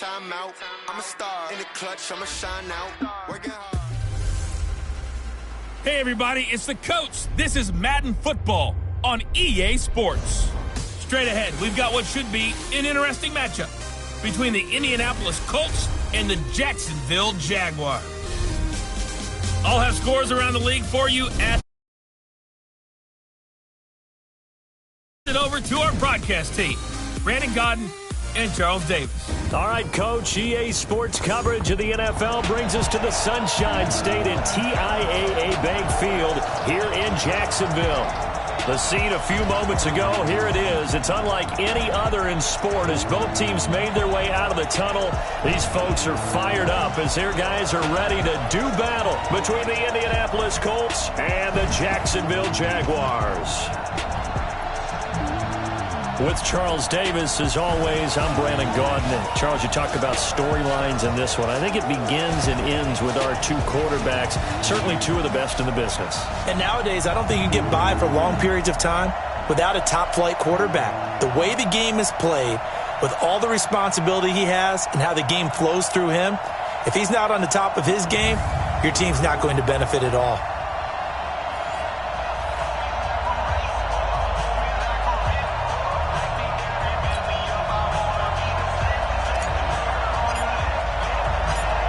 Time out, I'm a star in the clutch, I'm a shine out, working hard. Hey everybody, it's the coach. This is Madden Football on EA Sports. Straight ahead, we've got what should be an interesting matchup between the Indianapolis Colts and the Jacksonville Jaguars. I'll have scores around the league for you at it over to our broadcast team, Brandon Godden and Charles Davis. All right, Coach, EA Sports coverage of the NFL brings us to the Sunshine State at TIAA Bank Field here in Jacksonville. The scene a few moments ago, here it is. It's unlike any other in sport as both teams made their way out of the tunnel. These folks are fired up as their guys are ready to do battle between the Indianapolis Colts and the Jacksonville Jaguars. With Charles Davis, as always, I'm Brandon Gaudin. And Charles, you talk about storylines in this one. I think it begins and ends with our two quarterbacks, certainly two of the best in the business. And nowadays, I don't think you can get by for long periods of time without a top-flight quarterback. The way the game is played, with all the responsibility he has and how the game flows through him, if he's not on the top of his game, your team's not going to benefit at all.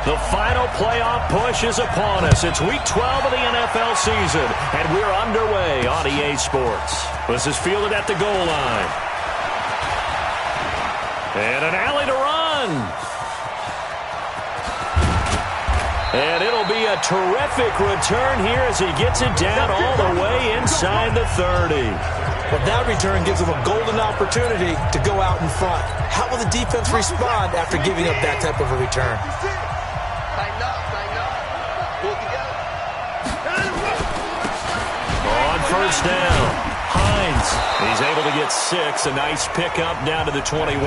The final playoff push is upon us. It's week 12 of the NFL season, and we're underway on EA Sports. This is fielded at the goal line. And an alley to run. And it'll be a terrific return here as he gets it down all the way inside the 30. Well, that return gives him a golden opportunity to go out in front. How will the defense respond after giving up that type of a return? On first down, Hines. He's able to get 6. A nice pickup down to the 21.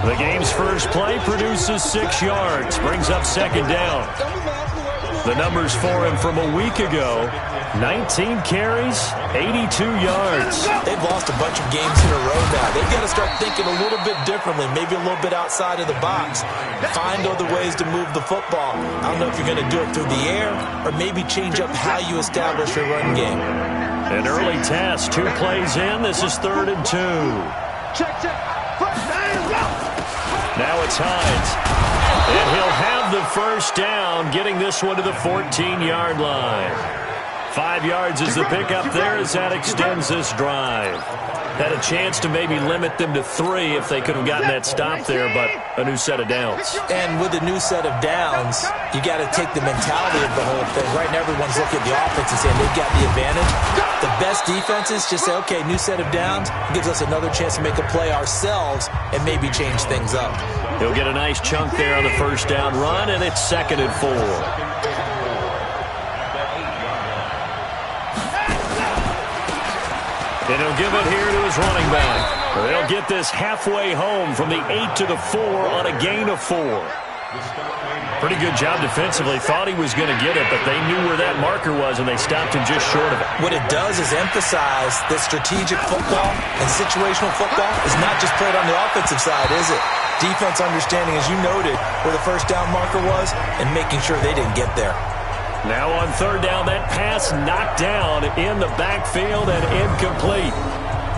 The game's first play produces 6 yards. Brings up second down. The numbers for him from a week ago: 19 carries, 82 yards. They've lost a bunch of games in a row now. They've got to start thinking a little bit differently, maybe a little bit outside of the box. Find other ways to move the football. I don't know if you're going to do it through the air or maybe change up how you establish your run game. An early test, 2 plays in. This is 3rd and 2. Now it's Hines. And he'll have the first down, getting this one to the 14-yard line. 5 yards is the pickup there as that extends this drive. Had a chance to maybe limit them to 3 if they could have gotten that stop there, but a new set of downs. And with a new set of downs, you got to take the mentality of the whole thing. Right now, everyone's looking at the offense and saying they've got the advantage. The best defenses just say, okay, new set of downs, gives us another chance to make a play ourselves and maybe change things up. He'll get a nice chunk there on the first down run, and it's 2nd and 4. And he'll give it here to his running back. They'll get this halfway home from the 8 to the 4 on a gain of 4. Pretty good job defensively. Thought he was going to get it, but they knew where that marker was, and they stopped him just short of it. What it does is emphasize that strategic football and situational football is not just played on the offensive side, is it? Defense understanding, as you noted, where the first down marker was and making sure they didn't get there. Now on 3rd down, that pass knocked down in the backfield and incomplete.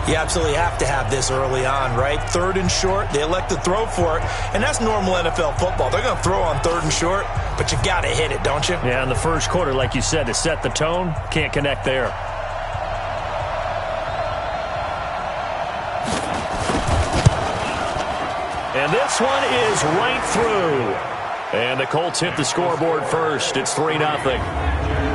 You absolutely have to have this early on, right? 3rd and short, they elect to throw for it, and that's normal NFL football. They're going to throw on 3rd and short, but you got to hit it, don't you? Yeah, in the first quarter, like you said, to set the tone, can't connect there. And this one is right through. And the Colts hit the scoreboard first. It's 3-0.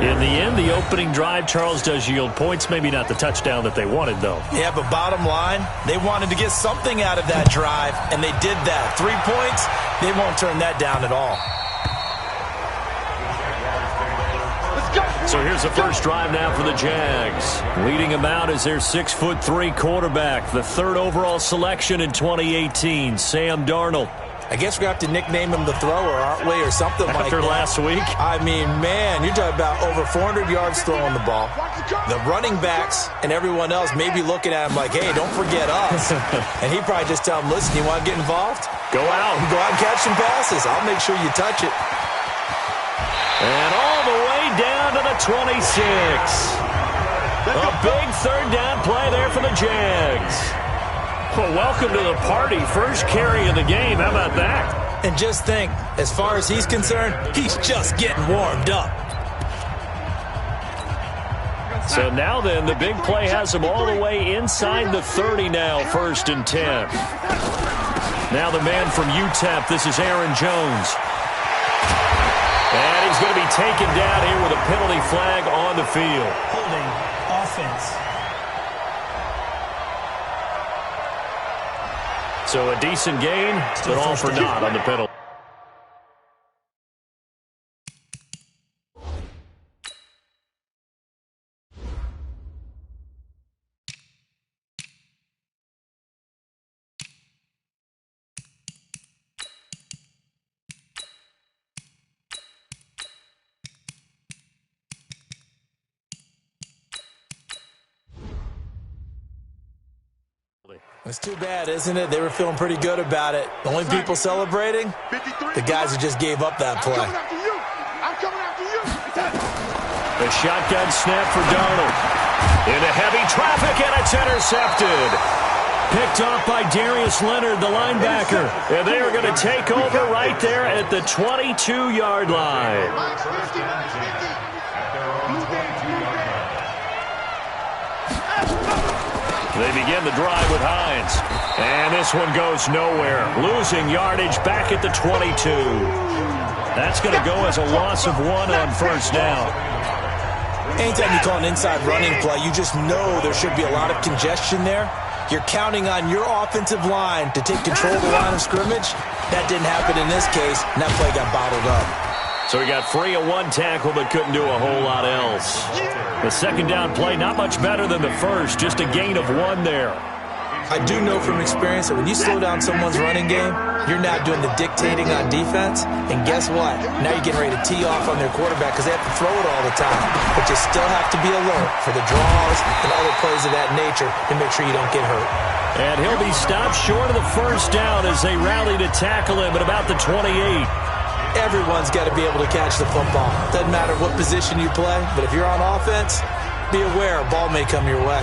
In the end, the opening drive, Charles, does yield points. Maybe not the touchdown that they wanted, though. Yeah, but bottom line, they wanted to get something out of that drive, and they did that. 3 points, they won't turn that down at all. So here's the first drive now for the Jags. Leading them out is their 6'3" quarterback, the 3rd overall selection in 2018, Sam Darnold. I guess we're going to have to nickname him the thrower, aren't we, or something like that. After last week? I mean, man, you're talking about over 400 yards throwing the ball. The running backs and everyone else may be looking at him like, hey, don't forget us. And he probably just tell him, listen, you want to get involved? Go out. Go out and catch some passes. I'll make sure you touch it. And all the way down to the 26. A big third down play there for the Jags. Well, welcome to the party. First carry of the game. How about that? And just think, as far as he's concerned, he's just getting warmed up. So now then, the big play has him all the way inside the 30 now, 1st and 10. Now the man from UTEP, this is Aaron Jones. And he's going to be taken down here with a penalty flag on the field. Holding offense. So a decent gain, but all for naught on the penalty. It's too bad, isn't it? They were feeling pretty good about it. The only people celebrating? The guys who just gave up that play. I'm coming after you. The shotgun snap for Darnold. Into heavy traffic, and it's intercepted. Picked off by Darius Leonard, the linebacker. And they are going to take over right there at the 22-yard line. They begin the drive with Hines. And this one goes nowhere. Losing yardage back at the 22. That's going to go as a loss of 1 on 1st down. Anytime you call an inside running play, you just know there should be a lot of congestion there. You're counting on your offensive line to take control of the line of scrimmage. That didn't happen in this case, and that play got bottled up. So he got free of 1 tackle, but couldn't do a whole lot else. The 2nd down play, not much better than the first, just a gain of 1 there. I do know from experience that when you slow down someone's running game, you're now doing the dictating on defense. And guess what? Now you're getting ready to tee off on their quarterback because they have to throw it all the time. But you still have to be alert for the draws and other plays of that nature to make sure you don't get hurt. And he'll be stopped short of the 1st down as they rally to tackle him at about the 28. Everyone's got to be able to catch the football. Doesn't matter what position you play, but if you're on offense, be aware a ball may come your way.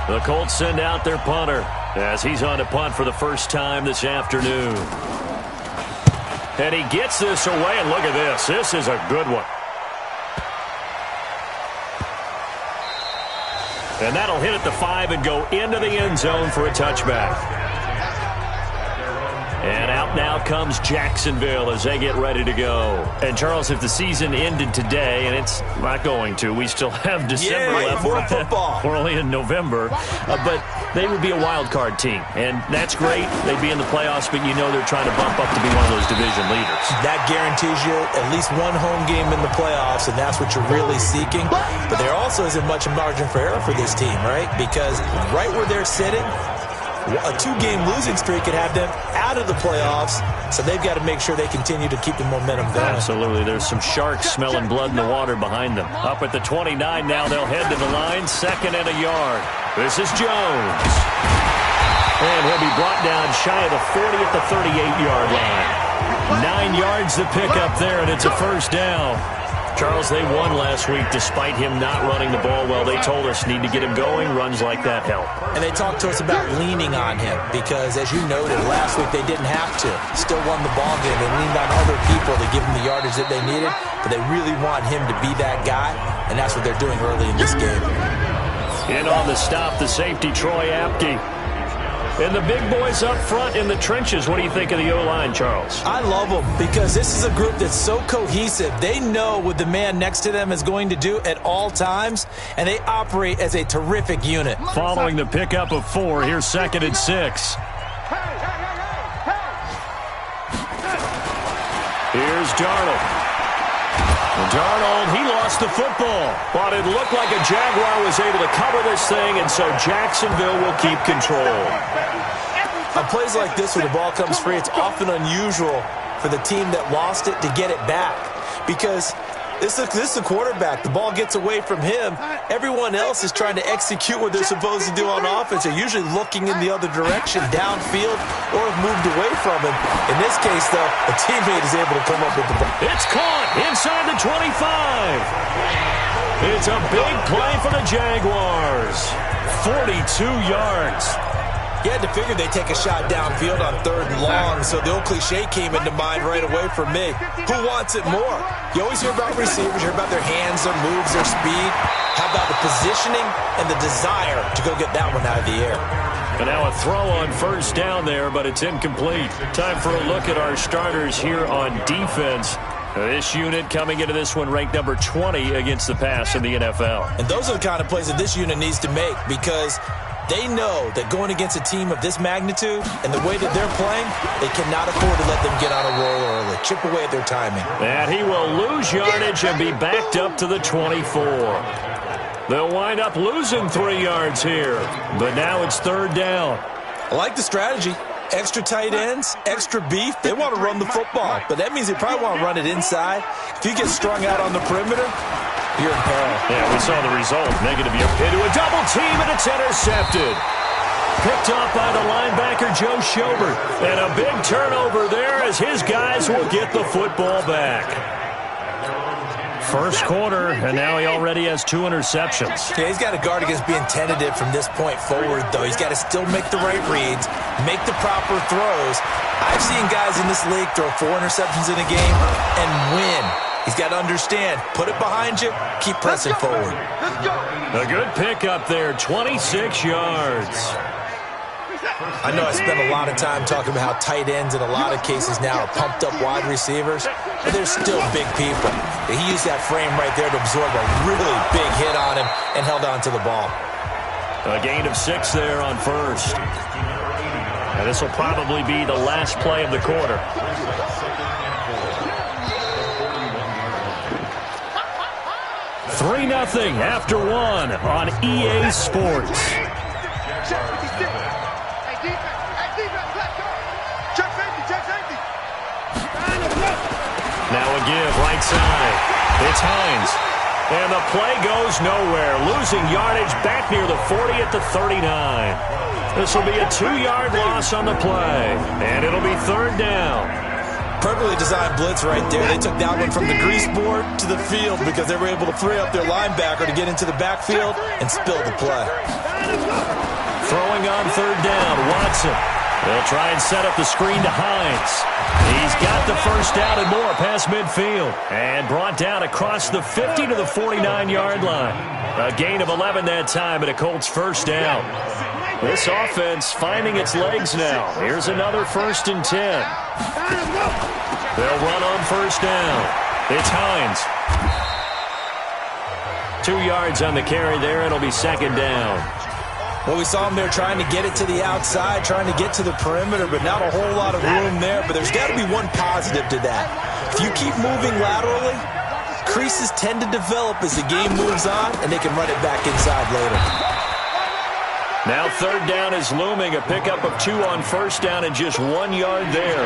The Colts send out their punter as he's on to punt for the first time this afternoon. And he gets this away, and look at this. This is a good one. And that'll hit at the 5 and go into the end zone for a touchback. And out now comes Jacksonville as they get ready to go. And, Charles, if the season ended today, and it's not going to, we still have December left. More football. We're only in November. But they would be a wild card team. And that's great. They'd be in the playoffs, but you know they're trying to bump up to be one of those division leaders. That guarantees you at least 1 home game in the playoffs, and that's what you're really seeking. But there also isn't much margin for error for this team, right? Because right where they're sitting, a 2-game losing streak could have them out of the playoffs, so they've got to make sure they continue to keep the momentum going. Absolutely. There's some sharks smelling blood in the water behind them. Up at the 29 now, they'll head to the line, 2nd and a yard. This is Jones. And he'll be brought down shy of the 40 at the 38-yard line. 9 yards to pick up there, and it's a 1st down. Charles, they won last week despite him not running the ball well. They told us need to get him going. Runs like that help. And they talked to us about leaning on him because, as you noted, last week they didn't have to. Still won the ball game. They leaned on other people to give them the yardage that they needed, but they really want him to be that guy, and that's what they're doing early in this game. In on the stop, the safety, Troy Apke. And the big boys up front in the trenches. What do you think of the O-line, Charles? I love them because this is a group that's so cohesive. They know what the man next to them is going to do at all times, and they operate as a terrific unit. Following the pickup of 4, here's 2nd and 6. Here's Darnold. Darnold, he lost the football, but it looked like a Jaguar was able to cover this thing, and so Jacksonville will keep control. On plays like this where the ball comes free, it's often unusual for the team that lost it to get it back because This is a quarterback. The ball gets away from him. Everyone else is trying to execute what they're supposed to do on offense. They're usually looking in the other direction, downfield, or have moved away from him. In this case, though, a teammate is able to come up with the ball. It's caught inside the 25. It's a big play for the Jaguars. 42 yards. You had to figure they'd take a shot downfield on 3rd and long, so the old cliche came into mind right away for me. Who wants it more? You always hear about receivers, hear about their hands, their moves, their speed. How about the positioning and the desire to go get that one out of the air? And now a throw on 1st down there, but it's incomplete. Time for a look at our starters here on defense. This unit coming into this one ranked number 20 against the pass in the NFL. And those are the kind of plays that this unit needs to make, because they know that going against a team of this magnitude and the way that they're playing, they cannot afford to let them get on a roll early. Chip away at their timing. And he will lose yardage and be backed up to the 24. They'll wind up losing 3 yards here, but now it's 3rd down. I like the strategy. Extra tight ends, extra beef. They want to run the football, but that means they probably want to run it inside. If you get strung out on the perimeter, you're in peril. Yeah, we saw the result. Negative yard. Into a double team, and it's intercepted. Picked up by the linebacker, Joe Schobert. And a big turnover there as his guys will get the football back. First quarter, and now he already has 2 interceptions. Yeah, he's got to guard against being tentative from this point forward, though. He's got to still make the right reads, make the proper throws. I've seen guys in this league throw 4 interceptions in a game and win. He's got to understand, put it behind you, keep pressing forward. A good pickup there, 26 yards. I know I spent a lot of time talking about how tight ends in a lot of cases now are pumped up wide receivers, but they're still big people. He used that frame right there to absorb a really big hit on him and held on to the ball. A gain of 6 there on 1st. And this will probably be the last play of the quarter. Three 0 after 1 on EA Sports. Now a give right side. It's Hines. And the play goes nowhere. Losing yardage back near the 40 at the 39. This will be a 2-yard loss on the play. And it'll be 3rd down. Perfectly designed blitz right there. They took that one from the grease board to the field because they were able to free up their linebacker to get into the backfield and spill the play. Throwing on 3rd down, Watson. They'll try and set up the screen to Hines. He's got the 1st down and more past midfield. And brought down across the 50 to the 49-yard line. A gain of 11 that time and a Colts 1st down. This offense finding its legs now. Here's another 1st and 10. They'll run on 1st down. It's Hines. 2 yards on the carry there. It'll be 2nd down. Well, we saw him there trying to get it to the outside, trying to get to the perimeter, but not a whole lot of room there. But there's got to be one positive to that. If you keep moving laterally, creases tend to develop as the game moves on, and they can run it back inside later. Now 3rd down is looming. A pickup of 2 on 1st down and just 1 yard there.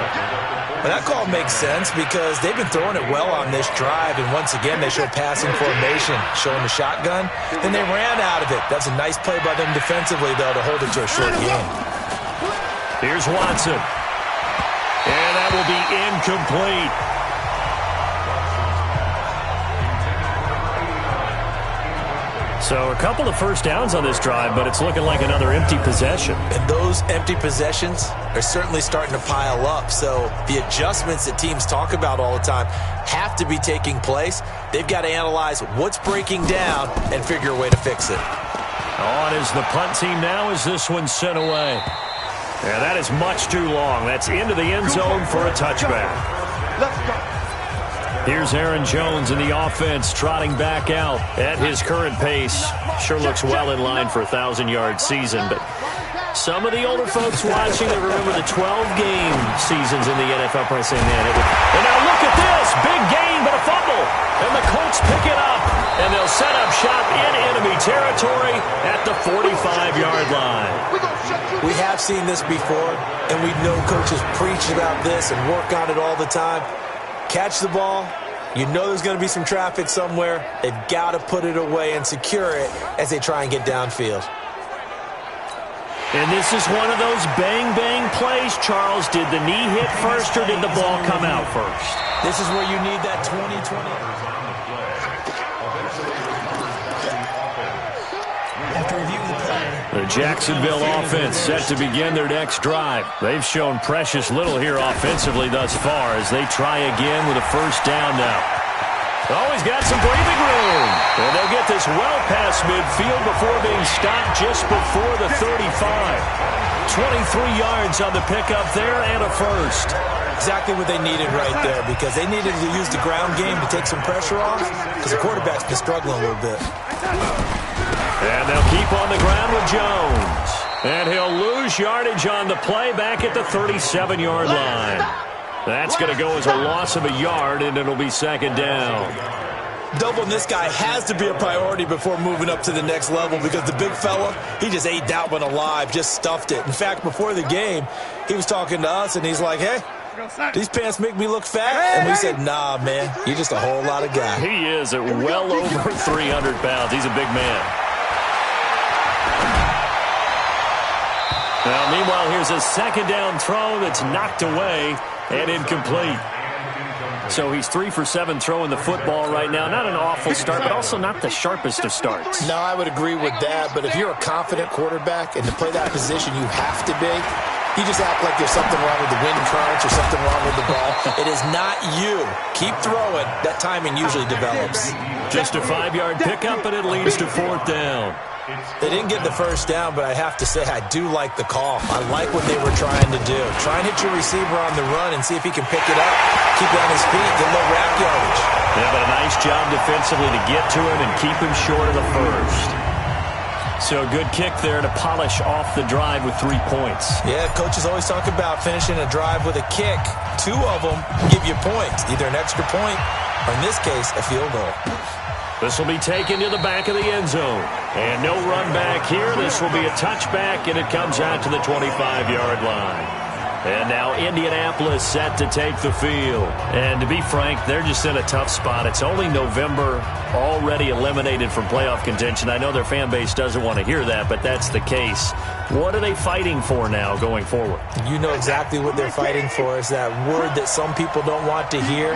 And that call makes sense because they've been throwing it well on this drive, and once again they show passing formation, showing the shotgun. Then they ran out of it. That's a nice play by them defensively, though, to hold it to a short game. Here's Watson. And that will be incomplete. So a couple of 1st downs on this drive, but it's looking like another empty possession. And those empty possessions are certainly starting to pile up. So the adjustments that teams talk about all the time have to be taking place. They've got to analyze what's breaking down and figure a way to fix it. On is the punt team now as this one's sent away. And that is much too long. That's into the end zone for a touchback. Let's go. Here's Aaron Jones in the offense trotting back out at his current pace. Sure looks well in line for a 1,000-yard season, but some of the older folks watching that remember the 12-game seasons in the NFL probably saying, man, it would... And now look at this! Big gain, but a fumble! And the Colts pick it up, and they'll set up shop in enemy territory at the 45-yard line. We have seen this before, and we know coaches preach about this and work on it all the time. Catch the ball, You know there's going to be some traffic somewhere. They've got to put it away and secure it as they try and get downfield. And this is one of those bang-bang plays, Charles. Did the knee hit first or did the ball come out first? This is where you need that 20-20. After reviewing the play, the Jacksonville offense set to begin their next drive. They've shown precious little here offensively thus far as they try again with a first down now. Oh, he's got some breathing room. And they'll get this well past midfield before being stopped just before the 35. 23 yards on the pickup there and a first. Exactly what they needed right there, because they needed to use the ground game to take some pressure off, because the quarterback's been struggling a little bit. And they'll keep on the ground with Jones. And he'll lose yardage on the play back at the 37-yard line. That's going to go as a loss of a yard, and it'll be second down. Doubling this guy has to be a priority before moving up to the next level, because the big fella, he just ate that one alive, just stuffed it. In fact, before the game, he was talking to us, and he's like, hey, these pants make me look fat? And we said, nah, man, you're just a whole lot of guy. He is at well over 300 pounds. He's a big man. Now, meanwhile, here's a second down throw that's knocked away and incomplete. So he's 3 for 7 throwing the football right now. Not an awful start, but also not the sharpest of starts. No, I would agree with that. But if you're a confident quarterback and to play that position you have to be, you just act like there's something wrong with the wind currents or something wrong with the ball. It is not you. Keep throwing. That timing usually develops. Just a 5-yard pickup, and it leads to fourth down. They didn't get the first down, but I have to say I do like the call. I like what they were trying to do. Try and hit your receiver on the run and see if he can pick it up. Keep it on his feet, get a little rack yardage. Yeah, but a nice job defensively to get to him and keep him short of the first. So a good kick there to polish off the drive with 3 points. Yeah, coaches always talk about finishing a drive with a kick. 2 of them give you points, either an extra point or, in this case, a field goal. This will be taken to the back of the end zone. And no run back here. This will be a touchback, and it comes out to the 25-yard line. And now Indianapolis set to take the field. And to be frank, they're just in a tough spot. It's only November, already eliminated from playoff contention. I know their fan base doesn't want to hear that, but that's the case. What are they fighting for now going forward? You know exactly what they're fighting for. Is that word that some people don't want to hear,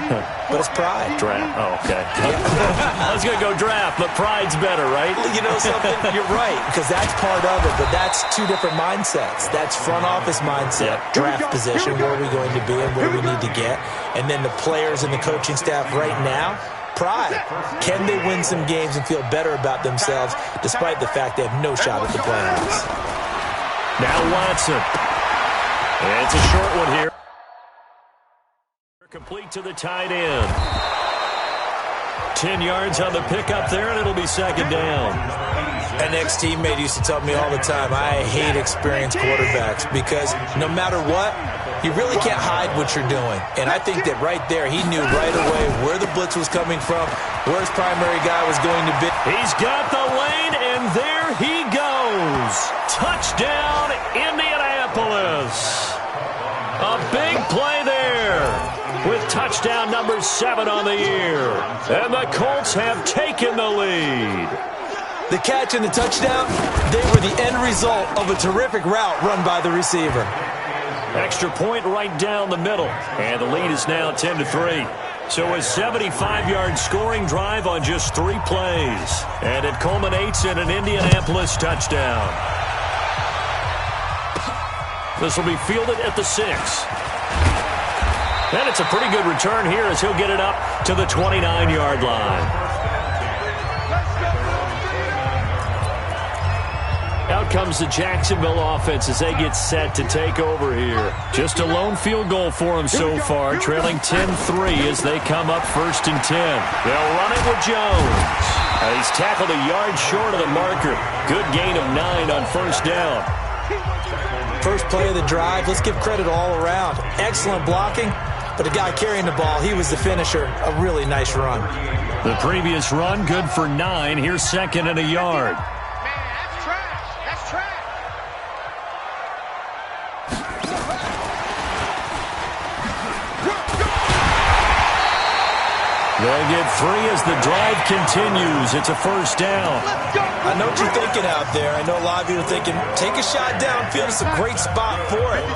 but it's pride. Draft. Oh, okay. I was going to go draft, but pride's better, right? You know something? You're right, because that's part of it, but that's 2 different mindsets. That's front office mindset, draft position, where are we going to be and where we need to get, and then the players and the coaching staff right now, pride. Can they win some games and feel better about themselves despite the fact they have no shot at the playoffs? Now Watson. And it's a short one here. Complete to the tight end. 10 yards on the pickup there, and it'll be second down. An ex-teammate used to tell me all the time, I hate experienced quarterbacks because no matter what, you really can't hide what you're doing. And I think that right there, he knew right away where the blitz was coming from, where his primary guy was going to be. He's got the lane, and there he goes. Touchdown, Indianapolis. A big play there with touchdown number 7 on the year. And the Colts have taken the lead. The catch and the touchdown, they were the end result of a terrific route run by the receiver. Extra point right down the middle. And the lead is now 10-3. So a 75-yard scoring drive on just 3 plays. And it culminates in an Indianapolis touchdown. This will be fielded at the 6. And it's a pretty good return here as he'll get it up to the 29-yard line. Out comes the Jacksonville offense as they get set to take over here. Just a lone field goal for them so far, trailing 10-3 as they come up 1st and 10. They'll run it with Jones. He's tackled a yard short of the marker. Good gain of 9 on first down. First play of the drive, let's give credit all around. Excellent blocking, but the guy carrying the ball, he was the finisher. A really nice run. The previous run, good for 9. Here's 2nd and a yard. They'll get 3 as the drive continues. It's a first down. I know what you're thinking out there. I know a lot of you are thinking, take a shot downfield. It's a great spot for it.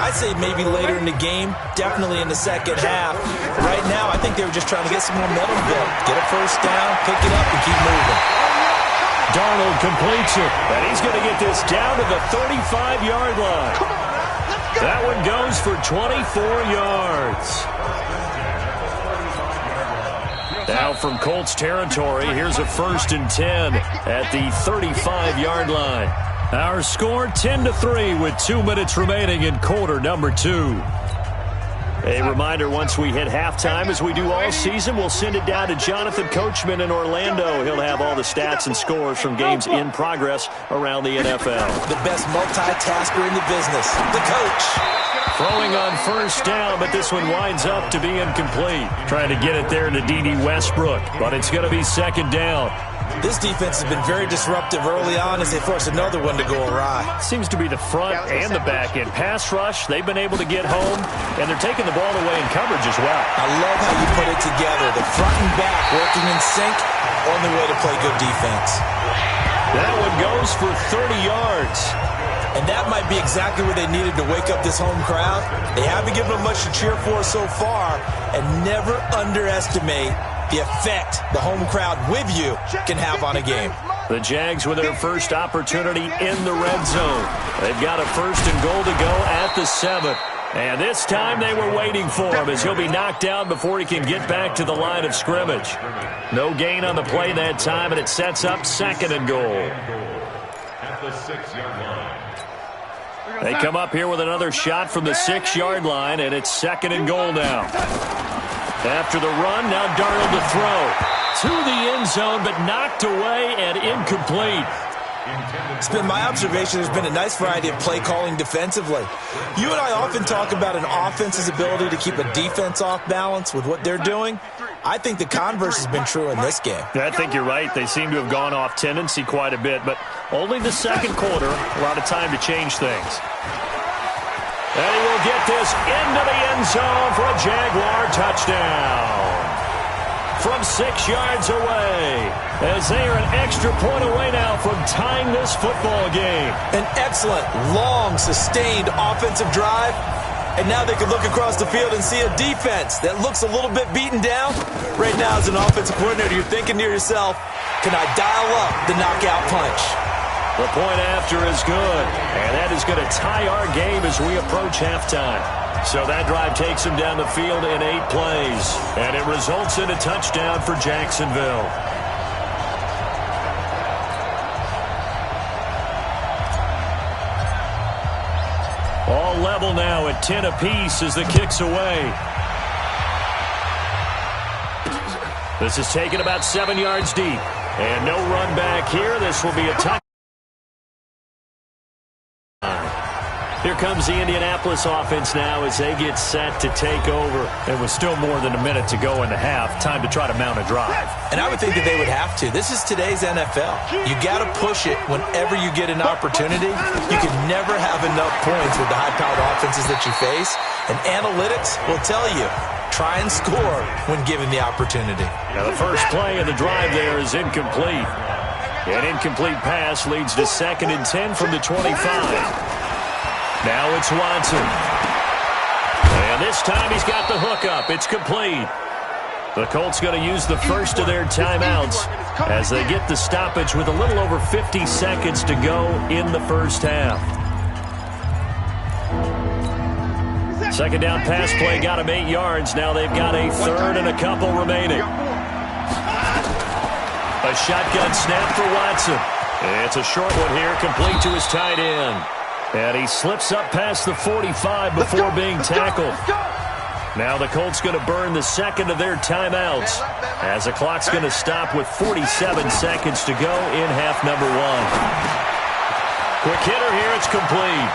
I'd say maybe later in the game, definitely in the second half. Right now, I think they were just trying to get some momentum built. Get a first down, pick it up, and keep moving. Darnold completes it, and he's going to get this down to the 35-yard line. That one goes for 24 yards. Now from Colts territory, here's a 1st and 10 at the 35-yard line. Our score 10-3 with 2 minutes remaining in quarter number 2. A reminder, once we hit halftime, as we do all season, we'll send it down to Jonathan Coachman in Orlando. He'll have all the stats and scores from games in progress around the NFL. The best multitasker in the business, the coach. Throwing on first down, but this one winds up to be incomplete. Trying to get it there to D.D. Westbrook, but it's going to be second down. This defense has been very disruptive early on as they force another one to go awry. Seems to be the front and the back end. Pass rush, they've been able to get home, and they're taking the ball away in coverage as well. I love how you put it together. The front and back working in sync, only way to play good defense. That one goes for 30 yards. And that might be exactly what they needed to wake up this home crowd. They haven't given them much to cheer for so far, and never underestimate the effect the home crowd with you can have on a game. The Jags with their first opportunity in the red zone. They've got a 1st and goal to go at the 7. And this time they were waiting for him as he'll be knocked down before he can get back to the line of scrimmage. No gain on the play that time, and it sets up 2nd and goal. At the 6-yard line. They come up here with another shot from the 6-yard line, and it's 2nd and goal now. After the run, now Darnold to throw. To the end zone, but knocked away and incomplete. It's been my observation there's been a nice variety of play calling defensively. You and I often talk about an offense's ability to keep a defense off balance with what they're doing. I think the converse has been true in this game. I think you're right. They seem to have gone off tendency quite a bit, but only the second quarter, a lot of time to change things. And he will get this into the end zone for a Jaguar touchdown. From 6 yards away, as they are an extra point away now from tying this football game. An excellent, long, sustained offensive drive. And now they can look across the field and see a defense that looks a little bit beaten down. Right now, as an offensive coordinator, you're thinking to yourself, can I dial up the knockout punch? The point after is good, and that is going to tie our game as we approach halftime. So that drive takes him down the field in 8 plays, and it results in a touchdown for Jacksonville. All level now at 10 apiece as the kick's away. This is taken about 7 yards deep, and no run back here. This will be a touchdown. Here comes the Indianapolis offense now as they get set to take over. It was still more than a minute to go in the half. Time to try to mount a drive. And I would think that they would have to. This is today's NFL. You got to push it whenever you get an opportunity. You can never have enough points with the high-powered offenses that you face. And analytics will tell you, try and score when given the opportunity. Now the first play of the drive there is incomplete. An incomplete pass leads to 2nd and 10 from the 25. Now it's Watson. And this time he's got the hook up. It's complete. The Colts going to use the first of their timeouts as they get the stoppage with a little over 50 seconds to go in the first half. Second down pass play got him 8 yards. Now they've got a 3rd and a couple remaining. A shotgun snap for Watson. It's a short one here, complete to his tight end. And he slips up past the 45 before being tackled. Now the Colts going to burn the second of their timeouts as the clock's going to stop with 47 seconds to go in half number 1. Quick hitter here, it's complete.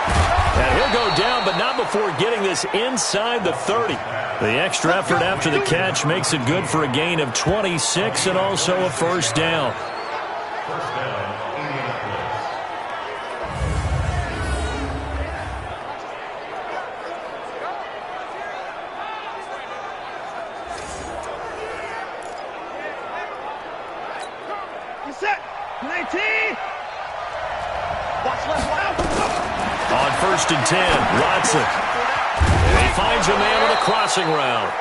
And he'll go down, but not before getting this inside the 30. The extra effort after the catch makes it good for a gain of 26 and also a first down. and 10. Watson. And he finds a man with a crossing route.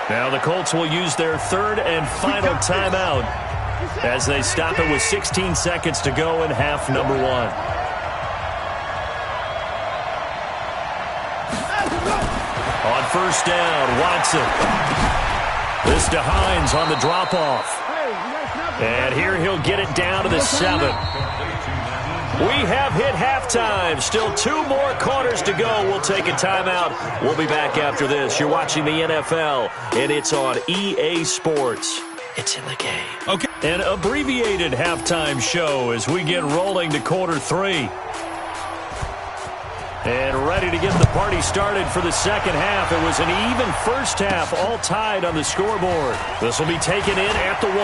Now the Colts will use their third and final timeout as they stop it with 16 seconds to go in half number 1. On first down, Watson. This to Hines on the drop-off. And here he'll get it down to the 7. We have hit halftime. Still 2 more quarters to go. We'll take a timeout. We'll be back after this. You're watching the NFL, and it's on EA Sports. It's in the game. Okay. An abbreviated halftime show as we get rolling to quarter 3. And ready to get the party started for the second half. It was an even first half, all tied on the scoreboard. This will be taken in at the 1.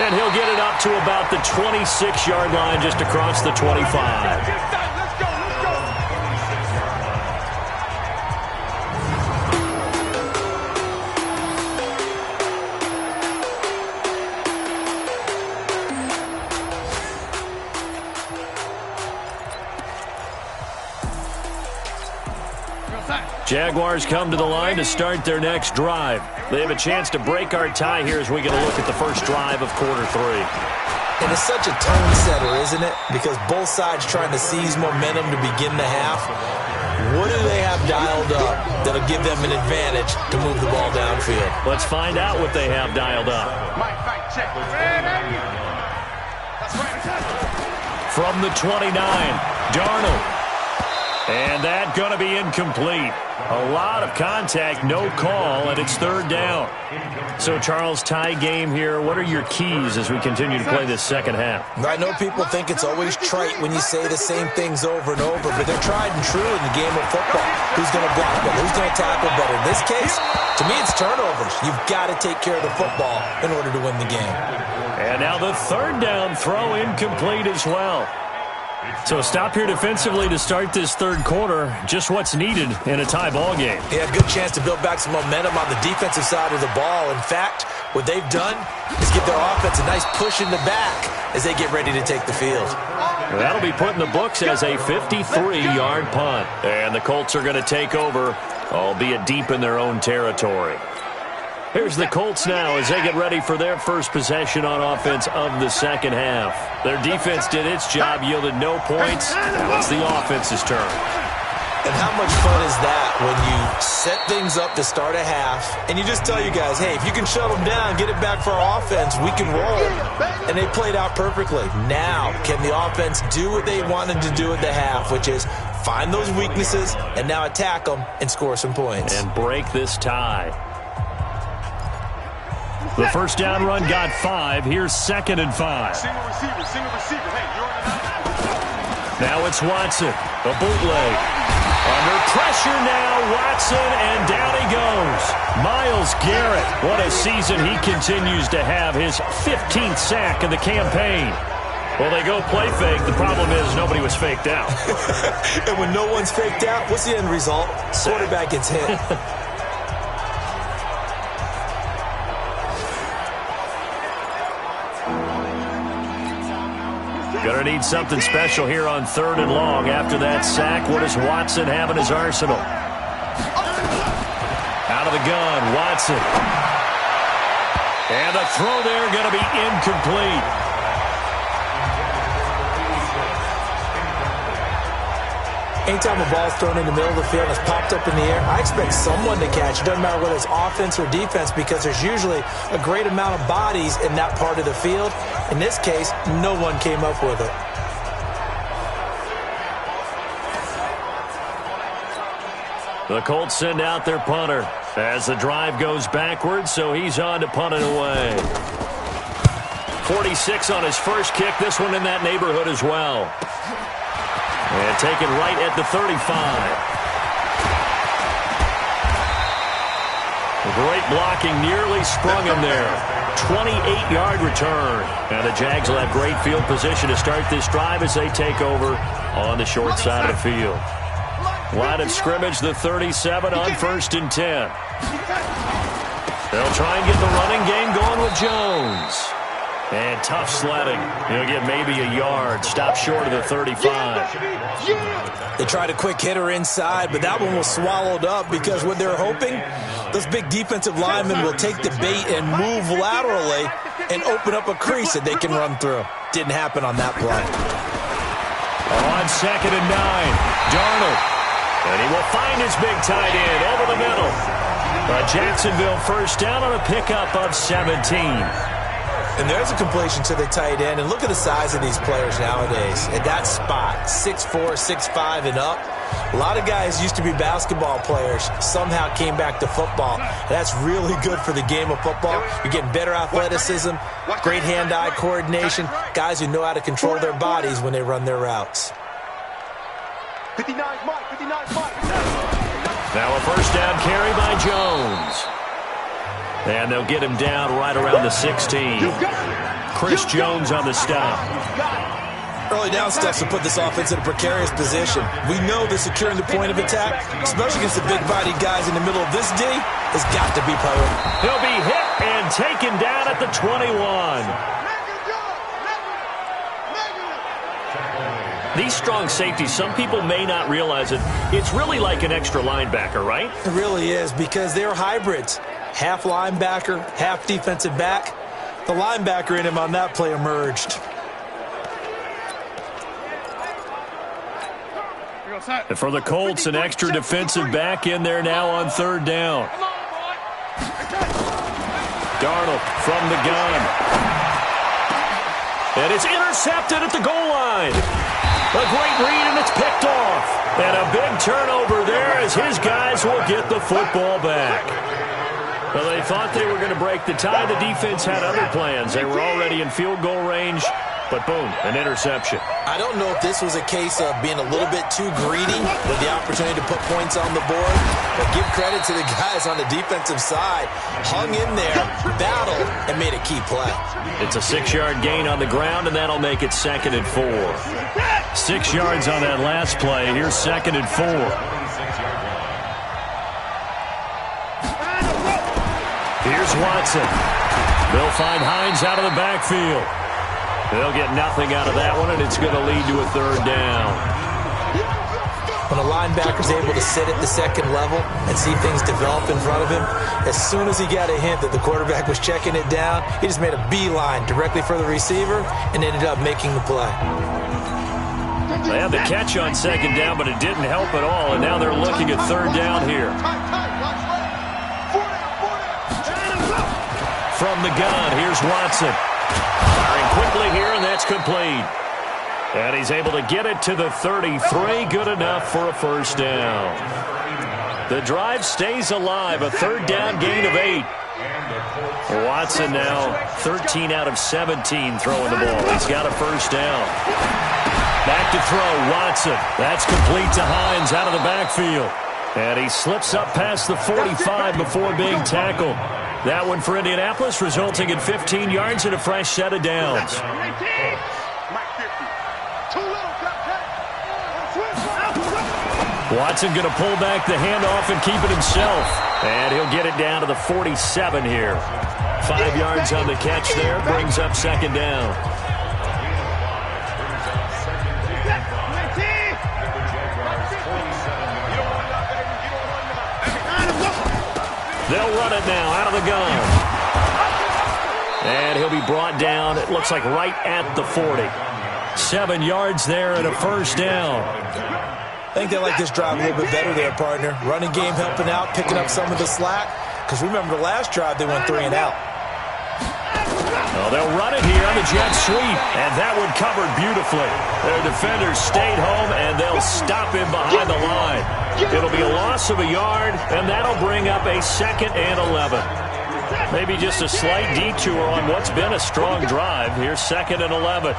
And he'll get it up to about the 26-yard line just across the 25. Jaguars come to the line to start their next drive. They have a chance to break our tie here as we get a look at the first drive of quarter 3. And it's such a tone setter, isn't it? Because both sides trying to seize momentum to begin the half. What do they have dialed up that'll give them an advantage to move the ball downfield? Let's find out what they have dialed up. From the 29, Darnold. And that going to be incomplete. A lot of contact, no call, and it's third down. So, Charles, tie game here. What are your keys as we continue to play this second half? I know people think it's always trite when you say the same things over and over, but they're tried and true in the game of football. Who's going to block better? Who's going to tackle better? In this case, to me, it's turnovers. You've got to take care of the football in order to win the game. And now the third down throw incomplete as well. So stop here defensively to start this third quarter. Just what's needed in a tie ball game. Yeah, good chance to build back some momentum on the defensive side of the ball. In fact, what they've done is give their offense a nice push in the back as they get ready to take the field. That'll be put in the books as a 53-yard punt. And the Colts are going to take over, albeit deep in their own territory. Here's the Colts now as they get ready for their first possession on offense of the second half. Their defense did its job, yielded no points. Now it's the offense's turn. And how much fun is that when you set things up to start a half and you just tell you guys, hey, if you can shut them down, get it back for our offense, we can roll. And they played out perfectly. Now, can the offense do what they wanted to do at the half, which is find those weaknesses and now attack them and score some points. And break this tie. The first down run got 5. Here's 2nd and 5. Single receiver. Hey, you're on the now it's Watson. A bootleg. Under pressure now, Watson, and down he goes. Myles Garrett. What a season he continues to have. His 15th sack of the campaign. Well, they go play fake. The problem is nobody was faked out. And when no one's faked out, what's the end result? Quarterback gets hit. Going to need something special here on 3rd and long. After that sack, what does Watson have in his arsenal? Out of the gun, Watson. And the throw there going to be incomplete. Anytime a ball's thrown in the middle of the field and it's popped up in the air, I expect someone to catch. It doesn't matter whether it's offense or defense because there's usually a great amount of bodies in that part of the field. In this case, no one came up with it. The Colts send out their punter as the drive goes backwards, so he's on to punt it away. 46 on his first kick, this one in that neighborhood as well. And taken right at the 35. Great blocking, nearly sprung him there. 28-yard return. And the Jags will have great field position to start this drive as they take over on the short side of the field. Line of scrimmage, the 37 on 1st and 10. They'll try and get the running game going with Jones. And tough sledding. He'll get maybe a yard. Stop short of the 35. They tried a quick hitter inside, but that one was swallowed up because what they're hoping, those big defensive linemen will take the bait and move laterally and open up a crease that they can run through. Didn't happen on that play. On 2nd and 9, Darnold. And he will find his big tight end over the middle. A Jacksonville first down on a pickup of 17. And there's a completion to the tight end. And look at the size of these players nowadays. At that spot, 6'4", 6'5", and up. A lot of guys used to be basketball players, somehow came back to football. That's really good for the game of football. You're getting better athleticism, great hand-eye coordination, guys who know how to control their bodies when they run their routes. 59 Mike, 59 Mike. Now a first down carry by Jones. And they'll get him down right around the 16. Chris Jones on the stop. Early down steps will put this offense in a precarious position. We know that securing the point of attack, especially against the big-bodied guys in the middle of this D, has got to be priority. He'll be hit and taken down at the 21. These strong safeties, some people may not realize it. It's really like an extra linebacker, right? It really is, because they're hybrids. Half linebacker, half defensive back. The linebacker in him on that play emerged. And for the Colts, an extra defensive back in there now on 3rd down. Darnold from the gun. And it's intercepted at the goal line. A great read, and it's picked off. And a big turnover there as his guys will get the football back. Well, they thought they were going to break the tie. The defense had other plans. They were already in field goal range, but boom, an interception. I don't know if this was a case of being a little bit too greedy with the opportunity to put points on the board, but give credit to the guys on the defensive side. Hung in there, battled, and made a key play. It's a 6-yard gain on the ground, and that'll make it 2nd and 4. 6 yards on that last play. Here's 2nd and 4. Here's Watson. They'll find Hines out of the backfield. They'll get nothing out of that one, and it's going to lead to a 3rd down. When a linebacker's able to sit at the 2nd level and see things develop in front of him, as soon as he got a hint that the quarterback was checking it down, he just made a beeline directly for the receiver and ended up making the play. They had the catch on 2nd down, but it didn't help at all, and now they're looking at 3rd down here. From the gun, here's Watson. Firing quickly here, and that's complete. And he's able to get it to the 33. Good enough for a first down. The drive stays alive. A 3rd down gain of 8. Watson now 13 out of 17 throwing the ball. He's got a first down. Back to throw, Watson. That's complete to Hines out of the backfield. And he slips up past the 45 before being tackled. That one for Indianapolis, resulting in 15 yards and a fresh set of downs. Watson going to pull back the handoff and keep it himself. And he'll get it down to the 47 here. 5 yards on the catch there, brings up 2nd down. They'll run it now out of the gun. And he'll be brought down, it looks like right at the 40. 7 yards there and a first down. I think they like this drive a little bit better there, partner. Running game helping out, picking up some of the slack. Because remember the last drive, they went 3 and out. Well, they'll run it here on the jet sweep. And that one covered beautifully. Their defenders stayed home, and they'll stop him behind the line. It'll be a loss of a yard, and that'll bring up a 2nd and 11. Maybe just a slight detour on what's been a strong drive. Here's 2nd and 11.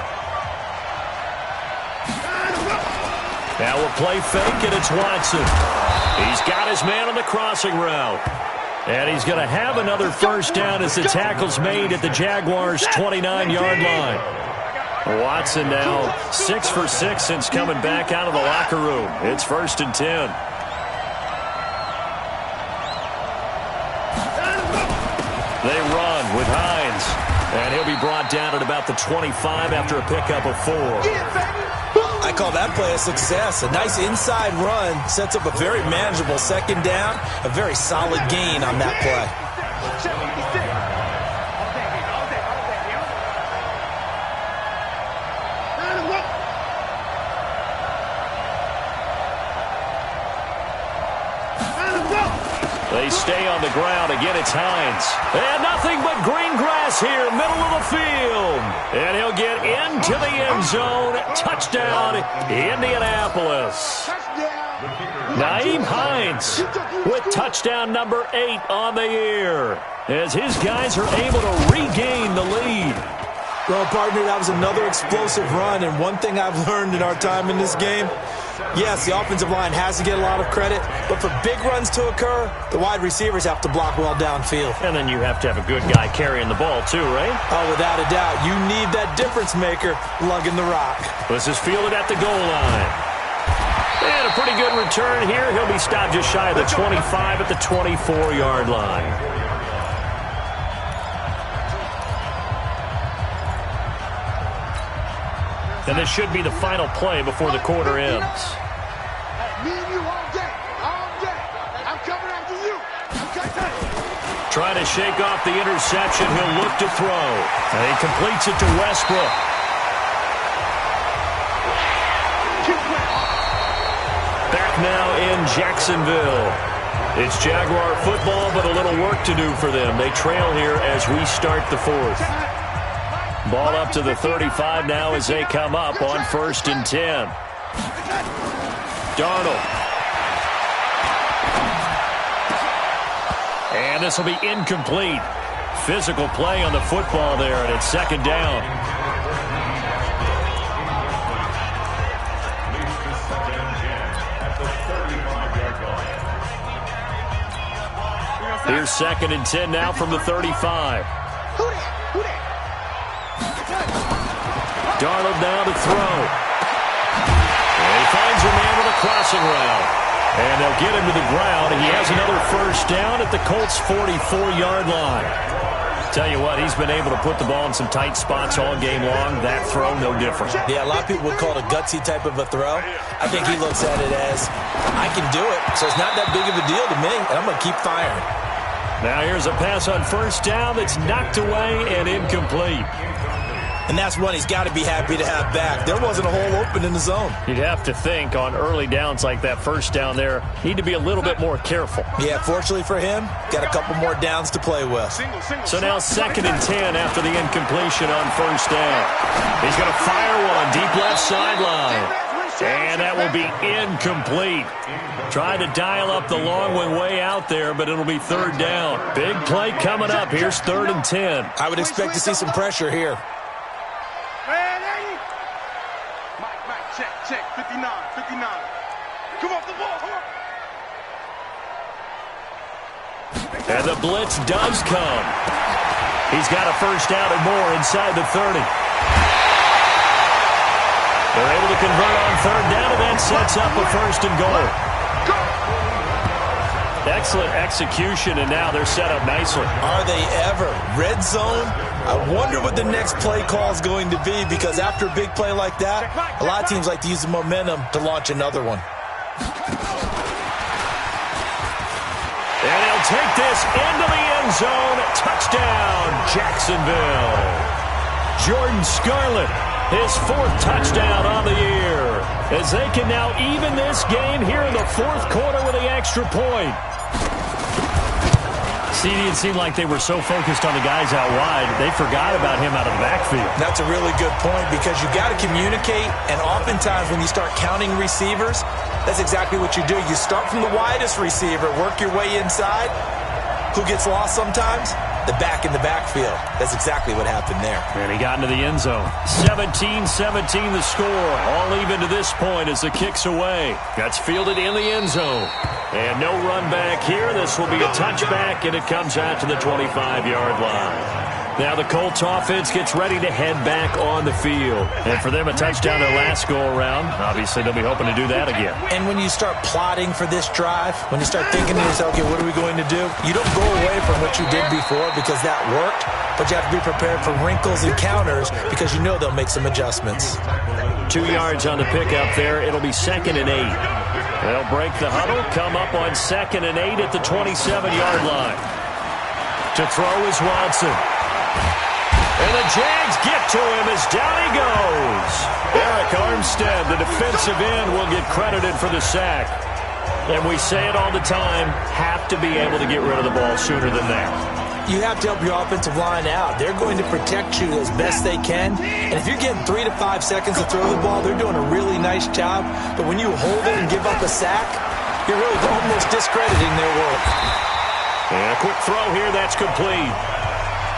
Now a play fake, and it's Watson. He's got his man on the crossing route. And he's going to have another first down as the tackle's made at the Jaguars' 29-yard line. Watson now 6 for 6 since coming back out of the locker room. It's 1st and 10. They run with Hines. And he'll be brought down at about the 25 after a pickup of 4. I call that play a success. A nice inside run sets up a very manageable second down, a very solid gain on that play. They stay on the ground. Again, it's Hines. And nothing but green grass here, middle of the field. And he'll get into the end zone. Touchdown, Indianapolis. Naeem Hines with touchdown number 8 on the year, as his guys are able to regain the lead. Well, partner, that was another explosive run, and one thing I've learned in our time in this game, yes, the offensive line has to get a lot of credit, but for big runs to occur, the wide receivers have to block well downfield. And then you have to have a good guy carrying the ball too, right? Oh, without a doubt. You need that difference maker lugging the rock. This is fielded at the goal line. And a pretty good return here. He'll be stopped just shy of the 25 at the 24-yard line. And this should be the final play before the quarter ends. Me and you all day. I'm coming after you. Trying to shake off the interception. He'll look to throw. And he completes it to Westbrook. Back now in Jacksonville. It's Jaguar football, but a little work to do for them. They trail here as we start the 4th. Ball up to the 35 now as they come up on 1st and 10. Darnold. And this will be incomplete. Physical play on the football there, and it's 2nd down. Here's 2nd and 10 now from the 35. Darnold now to throw. And he finds a man with a crossing route. And they'll get him to the ground. He has another 1st down at the Colts' 44-yard line. Tell you what, he's been able to put the ball in some tight spots all game long. That throw, no different. Yeah, a lot of people would call it a gutsy type of a throw. I think he looks at it as, I can do it, so it's not that big of a deal to me, and I'm going to keep firing. Now here's a pass on 1st down that's knocked away and incomplete. And that's one he's got to be happy to have back. There wasn't a hole open in the zone. You'd have to think on early downs like that 1st down there, need to be a little bit more careful. Yeah, fortunately for him, got a couple more downs to play with. So now 2nd and 10 after the incompletion on 1st down. He's going to fire one deep left sideline. And that will be incomplete. Trying to dial up the long one way out there, but it'll be 3rd down. Big play coming up. Here's 3rd and 10. I would expect to see some pressure here. Check, 59. Come off the ball, And the blitz does come. He's got a 1st down and more inside the 30. They're able to convert on 3rd down, and that sets up a 1st and goal. Excellent execution, and now they're set up nicely. Are they ever? Red zone? I wonder what the next play call is going to be, because after a big play like that, a lot of teams like to use the momentum to launch another one. And he'll take this into the end zone. Touchdown, Jacksonville. Jordan Scarlett, his 4th touchdown on the year, as they can now even this game here in the 4th quarter with the extra point. CD, it seemed like they were so focused on the guys out wide, they forgot about him out of the backfield. That's a really good point, because you got to communicate, and oftentimes when you start counting receivers, that's exactly what you do. You start from the widest receiver, work your way inside. Who gets lost sometimes? The back in the backfield. That's exactly what happened there. And he got into the end zone. 17-17 the score. All even to this point as the kick's away. That's fielded in the end zone. And no run back here. This will be a touchback, and it comes out to the 25-yard line. Now the Colts offense gets ready to head back on the field. And for them, a touchdown their last go-around. Obviously, they'll be hoping to do that again. And when you start plotting for this drive, when you start thinking to yourself, okay, what are we going to do? You don't go away from what you did before because that worked, but you have to be prepared for wrinkles and counters because you know they'll make some adjustments. 2 yards on the pickup there. It'll be 2nd and 8. They'll break the huddle, come up on 2nd and 8 at the 27-yard line. To throw is Watson. And the Jags get to him as down he goes. Eric Armstead, the defensive end, will get credited for the sack. And we say it all the time, have to be able to get rid of the ball sooner than that. You have to help your offensive line out. They're going to protect you as best they can. And if you're getting 3 to 5 seconds to throw the ball, they're doing a really nice job. But when you hold it and give up a sack, you're really almost discrediting their work. And a quick throw here, that's complete.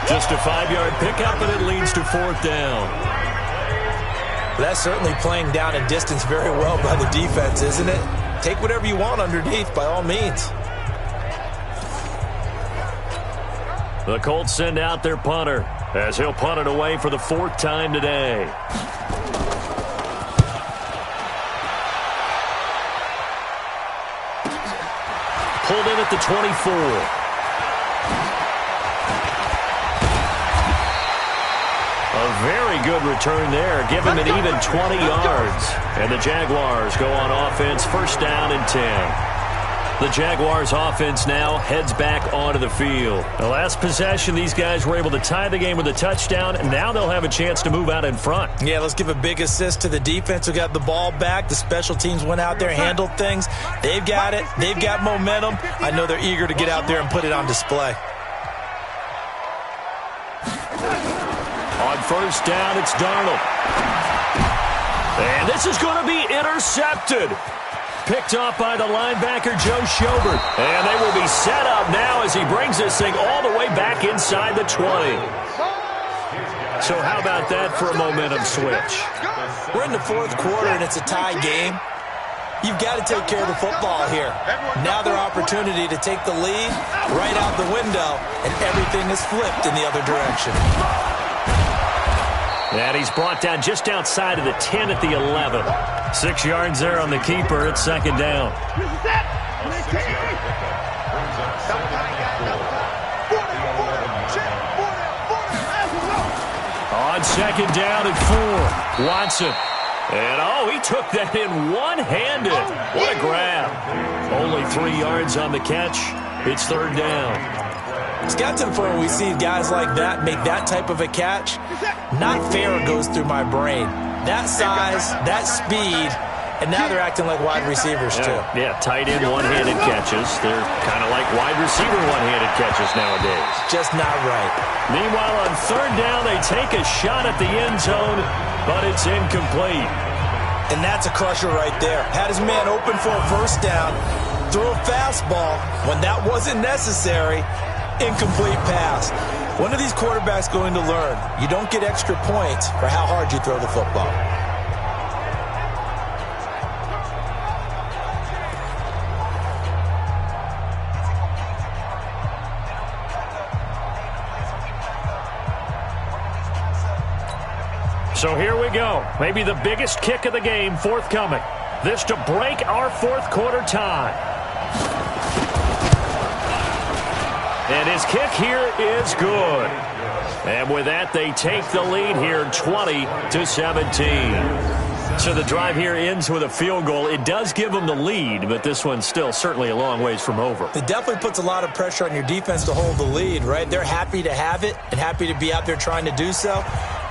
Just a 5-yard pickup, and it leads to 4th down. That's certainly playing down a distance very well by the defense, isn't it? Take whatever you want underneath, by all means. The Colts send out their punter as he'll punt it away for the 4th time today. Pulled in at the 24. A very good return there. Give him an even 20 yards. And the Jaguars go on offense, 1st down and 10. The Jaguars offense now heads back onto the field. The last possession, these guys were able to tie the game with a touchdown, and now they'll have a chance to move out in front. Yeah, let's give a big assist to the defense who got the ball back. The special teams went out there, handled things. They've got it. They've got momentum. I know they're eager to get out there and put it on display. On 1st down, it's Darnold. And this is going to be intercepted. Picked off by the linebacker, Joe Schobert. And they will be set up now as he brings this thing all the way back inside the 20. So how about that for a momentum switch? We're in the 4th quarter, and it's a tie game. You've got to take care of the football here. Now their opportunity to take the lead right out the window, and everything is flipped in the other direction. And he's brought down just outside of the 10 at the 11. 6 yards there on the keeper. It's 2nd down. On 2nd down and 4. Watson. And, he took that in one-handed. What a grab. Only 3 yards on the catch. It's 3rd down. It's got to the point where we see guys like that make that type of a catch. Not fair goes through my brain. That size, that speed, and now they're acting like wide receivers too. Yeah, tight end one-handed catches. They're kind of like wide receiver one-handed catches nowadays. Just not right. Meanwhile, on 3rd down, they take a shot at the end zone, but it's incomplete. And that's a crusher right there. Had his man open for a 1st down, threw a fastball when that wasn't necessary. Incomplete pass. When are these quarterbacks going to learn? You don't get extra points for how hard you throw the football. So here we go. Maybe the biggest kick of the game forthcoming. This to break our 4th quarter tie. And his kick here is good. And with that, they take the lead here 20-17. So the drive here ends with a field goal. It does give them the lead, but this one's still certainly a long ways from over. It definitely puts a lot of pressure on your defense to hold the lead, right? They're happy to have it and happy to be out there trying to do so.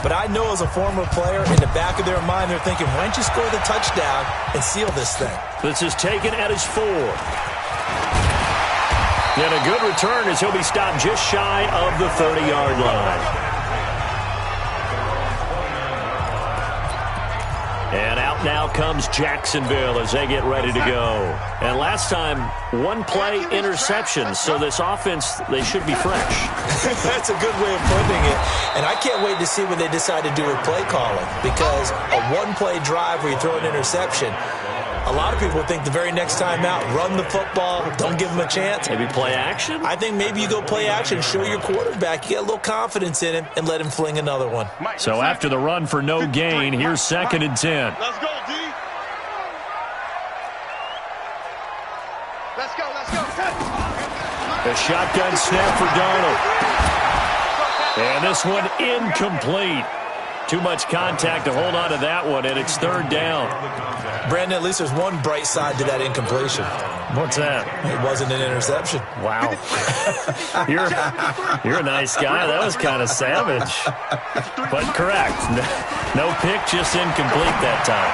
But I know as a former player, in the back of their mind, they're thinking, why don't you score the touchdown and seal this thing? This is taken at his 4. And a good return as he'll be stopped just shy of the 30-yard line. And out now comes Jacksonville as they get ready to go. And last time, 1-play interception. So this offense, they should be fresh. That's a good way of putting it. And I can't wait to see what they decide to do with play calling. Because a 1-play drive where you throw an interception, A lot of people think the very next time out, run the football, don't give him a chance. Maybe play action? I think maybe you go play action, show your quarterback, you get a little confidence in him, and let him fling another one. So after the run for no gain, here's 2nd and 10. Let's go, D. Let's go, let's go. The shotgun snap for Darnold. And this one incomplete. Too much contact to hold on to that one, and it's 3rd down. Brandon, at least there's one bright side to that incompletion. What's that? It wasn't an interception. Wow. You're a nice guy. That was kind of savage. But correct. No pick, just incomplete that time.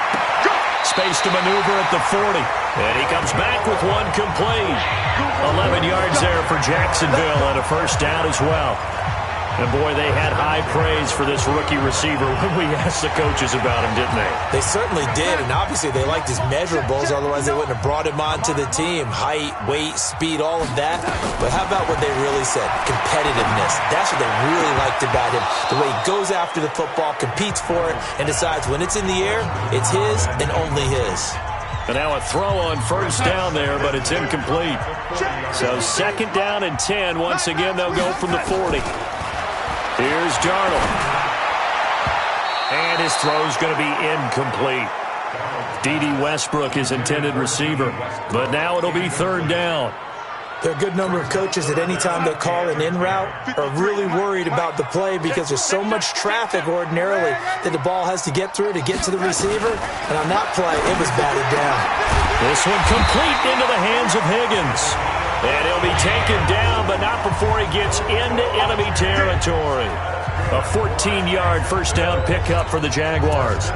Space to maneuver at the 40. And he comes back with one complete. 11 yards there for Jacksonville and a 1st down as well. And, boy, they had high praise for this rookie receiver when we asked the coaches about him, didn't they? They certainly did, and obviously they liked his measurables. Otherwise, they wouldn't have brought him onto the team. Height, weight, speed, all of that. But how about what they really said? Competitiveness. That's what they really liked about him. The way he goes after the football, competes for it, and decides when it's in the air, it's his and only his. And now a throw on 1st down there, but it's incomplete. So 2nd down and 10. Once again, they'll go from the 40. Here's Darnold. And his throw's going to be incomplete. D.D. Westbrook, his intended receiver. But now it'll be 3rd down. There are a good number of coaches at any time they call an in route are really worried about the play because there's so much traffic ordinarily that the ball has to get through to get to the receiver. And on that play, it was batted down. This one complete into the hands of Higgins. And he'll be taken down, but not before he gets into enemy territory. A 14-yard 1st down pickup for the Jaguars.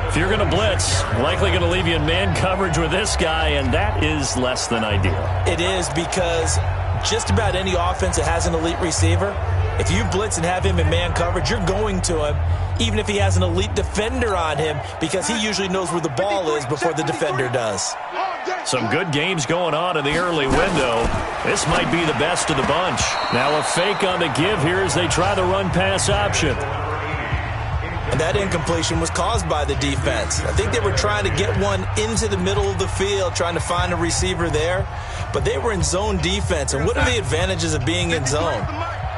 If you're going to blitz, likely going to leave you in man coverage with this guy, and that is less than ideal. It is because just about any offense that has an elite receiver, if you blitz and have him in man coverage, you're going to him, even if he has an elite defender on him, because he usually knows where the ball is before the defender does. Some good games going on in the early window. This might be the best of the bunch. Now a fake on the give here as they try the run-pass option. And that incompletion was caused by the defense. I think they were trying to get one into the middle of the field, trying to find a receiver there. But they were in zone defense. And what are the advantages of being in zone?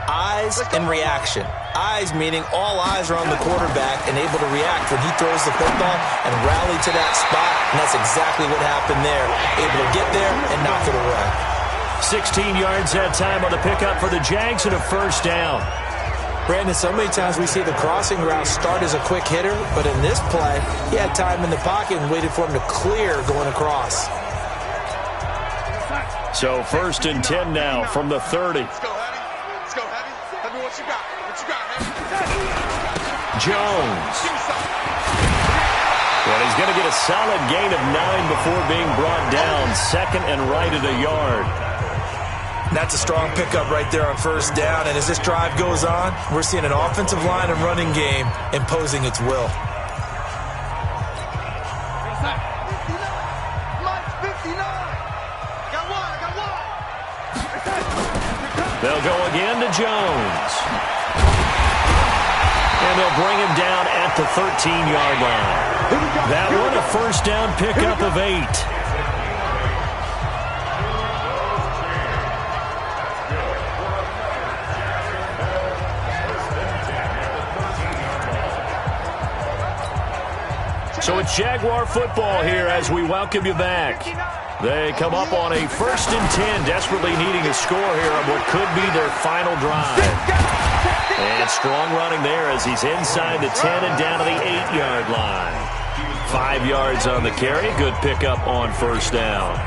Eyes and reaction. Eyes meaning all eyes are on the quarterback and able to react when he throws the football and rally to that spot. And that's exactly what happened there. Able to get there and knock it away. 16 yards that time on the pickup for the Jags and a 1st down. Brandon, so many times we see the crossing route start as a quick hitter, but in this play, he had time in the pocket and waited for him to clear going across. So 1st and 10 now from the 30. Let's go, Heavy. Let's go, Heavy. Heavy, what you got? What you got, Heavy? Jones. Give me something. Well, he's going to get a solid gain of 9 before being brought down. 2nd and right at a yard. That's a strong pickup right there on 1st down. And as this drive goes on, we're seeing an offensive line and running game imposing its will. They'll go again to Jones. And they'll bring him down at the 13-yard line. That one, a 1st down pickup of 8. So it's Jaguar football here as we welcome you back. They come up on a 1st and 10, desperately needing a score here on what could be their final drive. And strong running there as he's inside the 10 and down to the 8-yard line. 5 yards on the carry. Good pickup on 1st down.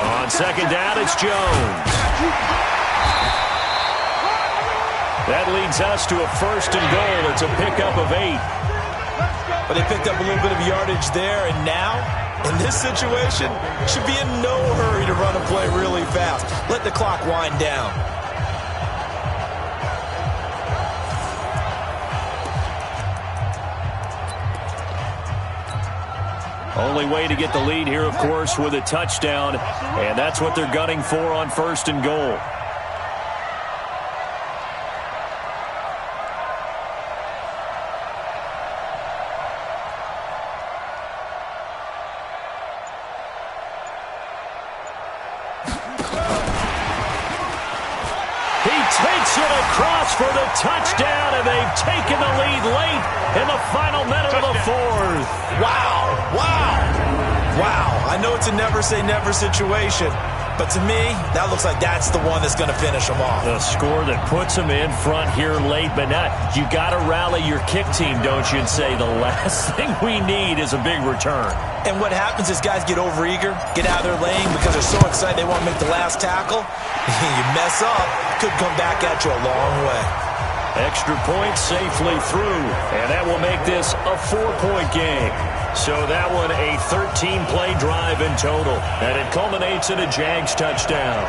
On 2nd down, it's Jones. That leads us to a 1st and goal. It's a pickup of 8. But they picked up a little bit of yardage there, and now, in this situation, should be in no hurry to run a play really fast. Let the clock wind down. Only way to get the lead here, of course, with a touchdown, and that's what they're gunning for on 1st and goal. it across for the touchdown, and they've taken the lead late in the final minute of the fourth. Wow, wow, wow. I know it's a never-say-never situation, but to me, that looks like that's the one that's going to finish them off. A score that puts them in front here late, but not. You got to rally your kick team, don't you, and say the last thing we need is a big return. And what happens is guys get overeager, get out of their lane because they're so excited they want to make the last tackle. You mess up, could come back at you a long way. Extra point safely through, and that will make this a 4-point game. So that one a 13-play drive in total, and it culminates in a Jags touchdown.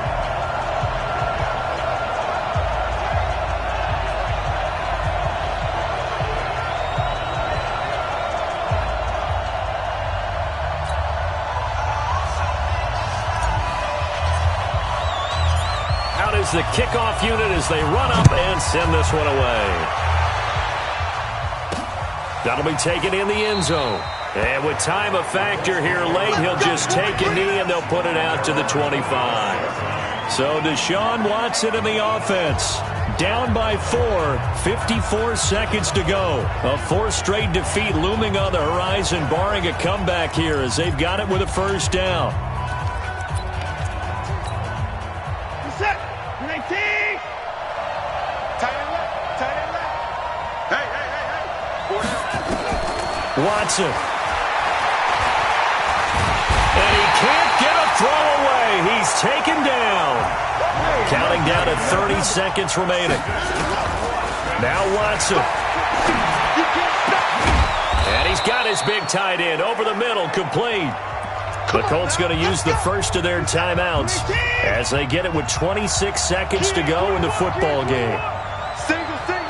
Out is the kickoff unit as they run up and send this one away. That'll be taken in the end zone. And with time a factor here late, he'll just take a knee and they'll put it out to the 25. So Deshaun Watson in the offense. Down by 4, 54 seconds to go. A fourth straight defeat looming on the horizon, barring a comeback here as they've got it with a first down. Set. 19. Tight end left. Tight end left. Hey. Watson. And he can't get a throw away. He's taken down. Counting down at 30 seconds remaining. Now Watson. And he's got his big tight end over the middle, complete. The Colts going to use the first of their timeouts as they get it with 26 seconds to go in the football game. Single slot.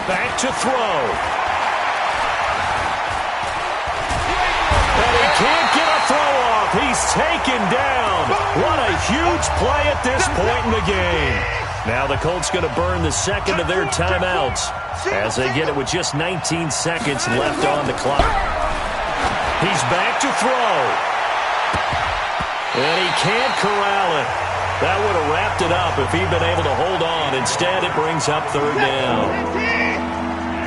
Back to throw. And he can't get a throw off. He's taken down. What a huge play at this point in the game. Now the Colts going to burn the second of their timeouts as they get it with just 19 seconds left on the clock. He's back to throw. And he can't corral it. That would have wrapped it up if he'd been able to hold on. Instead, it brings up third down.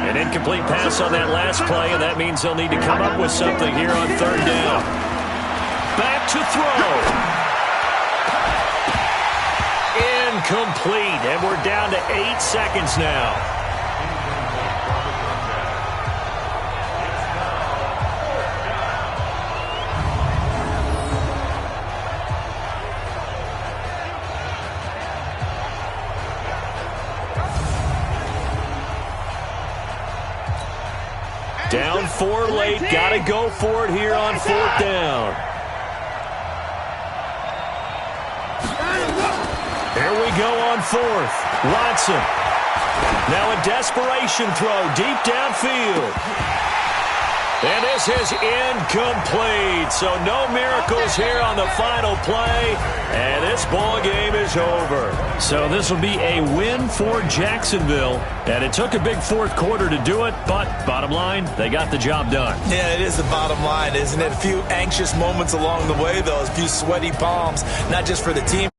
An incomplete pass on that last play, and that means they'll need to come up with something here on third down. Back to throw. Incomplete, and we're down to 8 seconds now. Down 4 late, got to go for it here on fourth down. Here we go on fourth. Watson. Now a desperation throw deep downfield. And this is incomplete. So no miracles here on the final play. And this ball game is over. So this will be a win for Jacksonville. And it took a big fourth quarter to do it. But bottom line, they got the job done. Yeah, it is the bottom line, isn't it? A few anxious moments along the way, though. A few sweaty palms, not just for the team.